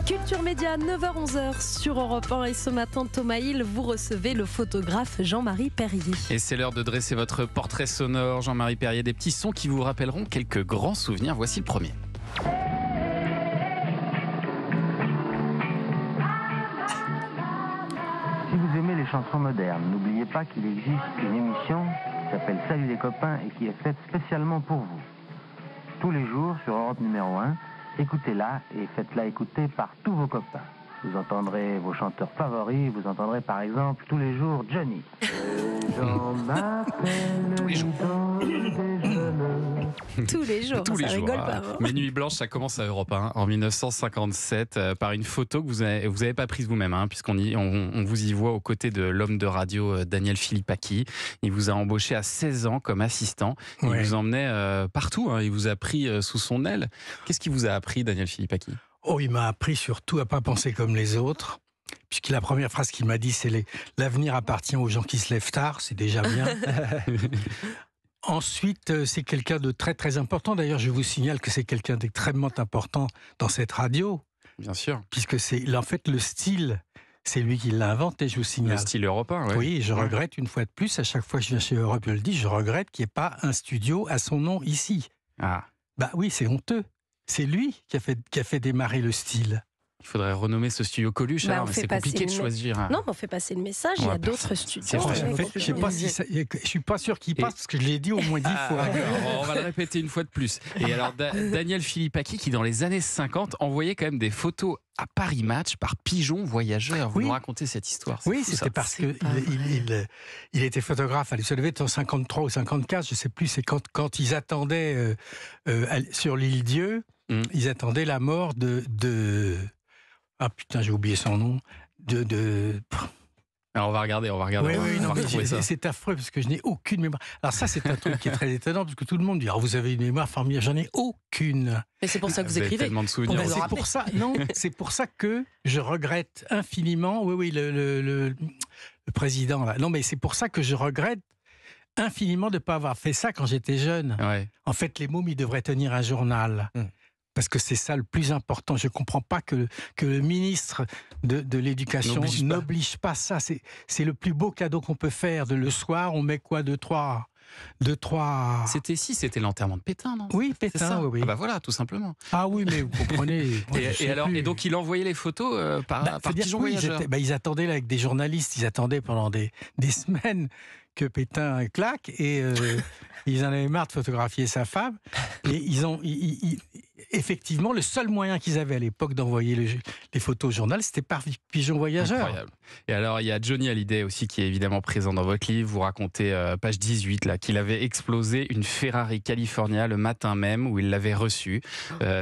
Culture Média, 9h-11h sur Europe 1. Et ce matin, Thomas Hill, vous recevez le photographe Jean-Marie Perrier. Et c'est l'heure de dresser votre portrait sonore. Jean-Marie Perrier, des petits sons qui vous rappelleront quelques grands souvenirs. Voici le premier. Si vous aimez les chansons modernes, n'oubliez pas qu'il existe une émission qui s'appelle Salut les copains et qui est faite spécialement pour vous. Tous les jours sur Europe numéro 1, écoutez-la et faites-la écouter par tous vos copains. Vous entendrez vos chanteurs favoris, vous entendrez par exemple tous les jours Johnny. Les gens m'appellent Tous les jours. Tous les jours, Tous les ça jours. rigole pas. Mais Nuit Blanche, ça commence à Europe 1 en 1957 par une photo que vous avez pas prise vous-même, puisqu'on on vous y voit aux côtés de l'homme de radio Daniel Philippaki. Il vous a embauché à 16 ans comme assistant. Il vous emmenait partout. Il vous a pris sous son aile. Qu'est-ce qu'il vous a appris, Daniel Philippaki ? Oh, il m'a appris surtout à pas penser comme les autres. Puisque la première phrase qu'il m'a dit, c'est l'avenir appartient aux gens qui se lèvent tard, c'est déjà bien. Ensuite, c'est quelqu'un de très très important. D'ailleurs, je vous signale que c'est quelqu'un d'extrêmement important dans cette radio. Bien sûr. Puisque c'est en fait le style, c'est lui qui l'a inventé, je vous signale. Le style européen, oui. Oui, je regrette une fois de plus, à chaque fois que je viens chez Europe, je le dis, je regrette qu'il n'y ait pas un studio à son nom ici. Ah. Bah oui, c'est honteux. C'est lui qui a fait démarrer le style. Il faudrait renommer ce studio Coluche, Bah, mais c'est compliqué de choisir. Non, mais on fait passer le message, il y a d'autres studios. En fait, je suis pas sûr qu'il passe, parce que je l'ai dit au moins 10 fois. On va le répéter une fois de plus. Et alors, Daniel Philippaki, qui dans les années 50 envoyait quand même des photos à Paris Match par pigeon voyageur. Vous nous racontez cette histoire. Oui, c'était parce qu'il était photographe. Ça devait être en 53 ou 54, je ne sais plus. C'est quand ils attendaient sur l'île Dieu, ils attendaient la mort de ah putain, j'ai oublié son nom. Alors on va regarder. Oui, non, c'est affreux parce que je n'ai aucune mémoire. Alors ça, c'est un truc qui est très étonnant parce que tout le monde dit, vous avez une mémoire formidable. J'en ai aucune. Mais c'est pour ça que vous écrivez. Tellement de souvenirs. C'est pour ça que je regrette infiniment. Oui, le président là. Non, mais c'est pour ça que je regrette infiniment de ne pas avoir fait ça quand j'étais jeune. Ouais. En fait, les mômes, ils devraient tenir un journal. Parce que c'est ça le plus important. Je ne comprends pas que le ministre de l'Éducation n'oblige pas ça. C'est le plus beau cadeau qu'on peut faire. Le soir, on met quoi? Deux, trois... C'était l'enterrement de Pétain, non? Oui, Pétain, oui. Ah bah voilà, tout simplement. Ah oui, mais vous comprenez. Et donc, il envoyait les photos par pigeon voyageur. Ils attendaient là, avec des journalistes, ils attendaient pendant des semaines que Pétain claque et ils en avaient marre de photographier sa femme. Et effectivement, le seul moyen qu'ils avaient à l'époque d'envoyer les photos au journal, c'était par pigeon voyageur. Incroyable. Et alors, il y a Johnny Hallyday aussi qui est évidemment présent dans votre livre. Vous racontez, page 18, là, qu'il avait explosé une Ferrari California le matin même où il l'avait reçue.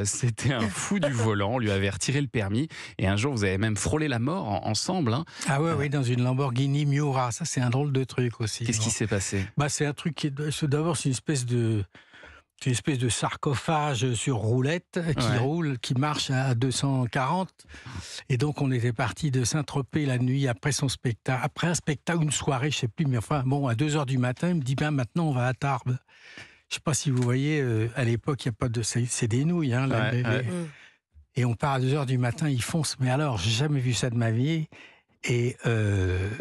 C'était un fou du volant, on lui avait retiré le permis. Et un jour, vous avez même frôlé la mort ensemble. Ah oui, dans une Lamborghini Miura. Ça, c'est un drôle de truc aussi. Qu'est-ce qui s'est passé? C'est un truc d'abord, c'est une espèce de sarcophage sur roulette qui roule, qui marche à 240. Et donc, on était parti de Saint-Tropez la nuit après son spectacle. Après un spectacle, une soirée, je ne sais plus, mais enfin, à 2h du matin, il me dit, maintenant, on va à Tarbes. Je ne sais pas si vous voyez, à l'époque, il n'y a pas de... C'est des nouilles, Et on part à 2h du matin, ils foncent. Mais alors, j'ai jamais vu ça de ma vie. Et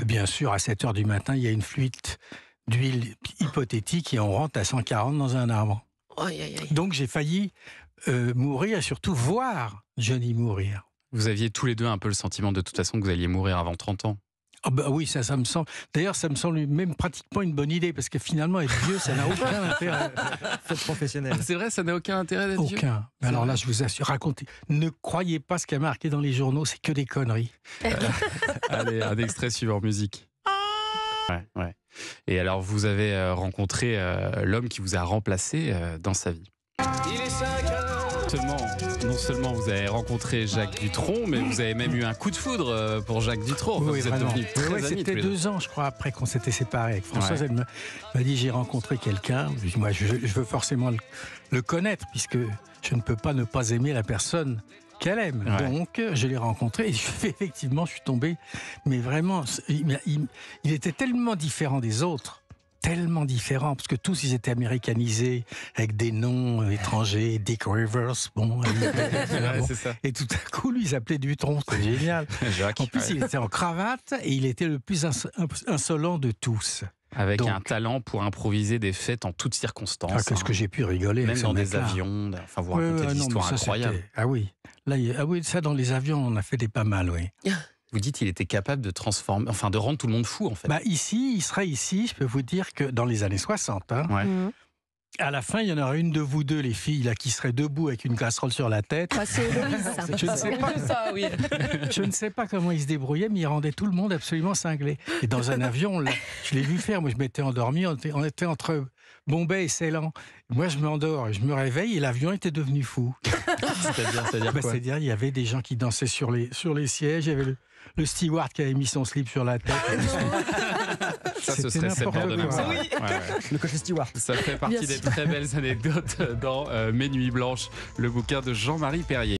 bien sûr, à 7h du matin, il y a une fuite d'huile hypothétique et on rentre à 140 dans un arbre. Donc j'ai failli mourir et surtout voir Johnny mourir. Vous aviez tous les deux un peu le sentiment de toute façon que vous alliez mourir avant 30 ans. Ah bah oui, ça me semble. D'ailleurs, ça me semble même pratiquement une bonne idée parce que finalement, être vieux, ça n'a aucun intérêt. Faites professionnel. C'est vrai, ça n'a aucun intérêt d'être vieux. Aucun. Mais alors là, je vous assure, racontez. Ne croyez pas ce qui a marqué dans les journaux, c'est que des conneries. Allez, un extrait suivant, musique. Ouais. Et alors, vous avez rencontré l'homme qui vous a remplacé dans sa vie. Il est 5 heures. Non seulement vous avez rencontré Jacques Dutronc, mais vous avez même eu un coup de foudre pour Jacques Dutronc. Oui, vous êtes devenus très amis. C'était 2 ans, je crois, après qu'on s'était séparés avec Françoise. Elle m'a dit, j'ai rencontré quelqu'un. Moi, je veux forcément le connaître, puisque je ne peux pas ne pas aimer la personne qu'elle aime. Donc, je l'ai rencontré et effectivement, je suis tombé. Mais vraiment, il était tellement différent des autres. tellement différents, parce que tous ils étaient américanisés, avec des noms étrangers, Dick Rivers, bon, c'est ça. et tout à coup, lui, il s'appelait Dutronc, c'était génial. Jacques. En plus, il était en cravate et il était le plus insolent de tous. Avec Donc, un talent pour improviser des fêtes en toutes circonstances. Ah, qu'est-ce que j'ai pu rigoler Même avec dans ce des mec-là. avions. Enfin, vous racontez des histoires incroyables. Ah oui. Là, oui, ça, dans les avions, on a fait des pas mal, oui. Vous dites qu'il était capable de transformer, enfin de rendre tout le monde fou, en fait. Bah, ici, il serait ici, je peux vous dire que dans les années 60, hein, Ouais. à la fin, il y en aura une de vous deux, les filles, là, qui serait debout avec une casserole sur la tête. Ah, c'est Héloïse, ça. Je ne sais pas. Je ne sais pas comment il se débrouillait, mais il rendait tout le monde absolument cinglé. Et dans un avion, je l'ai vu faire. Moi, je m'étais endormi. On était entre Bombay et Ceylan. Moi, je m'endors, je me réveille et l'avion était devenu fou. C'est-à-dire quoi? C'est-à-dire, il y avait des gens qui dansaient sur les sièges. Il y avait le steward qui avait mis son slip sur la tête. Ça, ce C'était serait n'importe Septembre de quoi. Namur. Ouais. Le cocher Stewart. Ça fait partie Bien des sûr. très belles anecdotes dans Mes Nuits Blanches, le bouquin de Jean-Marie Perrier.